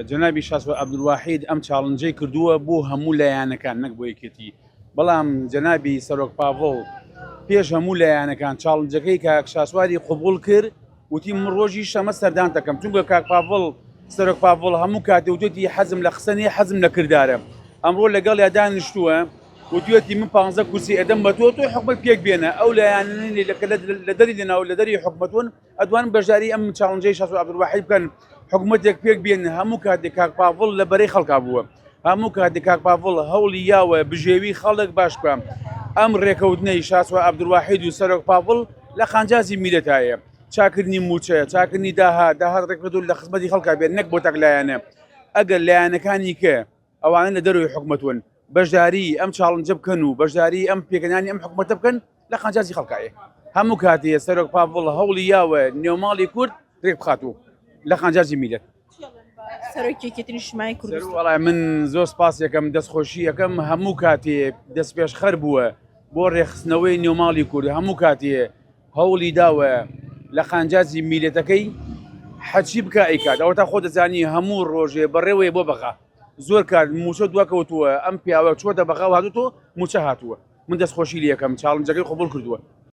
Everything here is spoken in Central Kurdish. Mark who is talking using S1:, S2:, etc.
S1: جنابی شاسوە عەبدولواحید ئەم چاڵنجەی کردووە بۆ هەموو لایەنەکان نەک بۆ یەکێتی بەڵام جنابی سەرۆک پاڤڵ پێش هەموو لایەنەکان چاڵنجەکەی کاک شاسواری قبوڵ کرد وتی من ڕۆژی شەمە سەردان دەکەم چونکە کاک پاڤڵ سەرۆک پاڤڵ هەموو کاتێ وتوێتی حەزم لە قسە نییە حەزم لە کردارە ئەمڕۆ لەگەڵ یا دانیشتووە وتوێتی من 15 کورسی ئەدەم بە تۆ حکومەت پێک بێنە ئەو لایەنانی لە دەری لەناو لە دەری حکومەتون ئەدوان بەشداری ئەم چاڵنجەی شاسوە عەبدولواحید بکەن حکومەتێک پێک بێن هەموو کاتێک کاک پاڤڵ لە بەرەی خەڵکا بووە هەموو کاتێک کاک پاڤڵ هەوڵی یاوە بژێوی خەڵک باش بکە ئەم ڕێکەوتنەی شاسوە عەبدولواحید و سەرۆک پاڤڵ لە خانجازی میلەتایە چاکردنی موچە چاکردنی داهات ڕێکردو لە خزمەتی خەڵکا بێت نەک بۆ تەک لایەنە ئەگەر لایەنەکانی کە ئەوانە لە دەروی حکومەتون بەشداری ئەم چاڵنجە بکەن و بەشداری ئەم پێکەنانی ئەم حکومەتە بکەن لە خانجازی خەڵکایە هەموو کاتێ سەرۆک پاڤڵ هەوڵی یاوە نێوماڵی کورد ڕێک بخاتوە لە خانجازی میلەت
S2: سەرۆکیەتی نیشتیمانی کوردستان
S1: وەڵای من زۆر سپاس یەکەم دەستخۆشی یەکەم هەموو کاتێ دەست پێش خەر بووە بۆ ڕێخستنەوەی نێوماڵی کورد هەموو کاتێ هەوڵی داوە لە خانجازی میلەتەکەی حەچی بکە ئەیکات ئەوە تا خۆ دەزانی هەموو ڕۆژێ بەڕێوەیە بۆ بەغا زۆر کار موچە دووەکەوتووە ئەم پیاوە چۆتە بەغا و هاتووە موچە هاتووە من دەستخۆشی لە یەکەم چاڵنجەکەی قبوڵ کردووە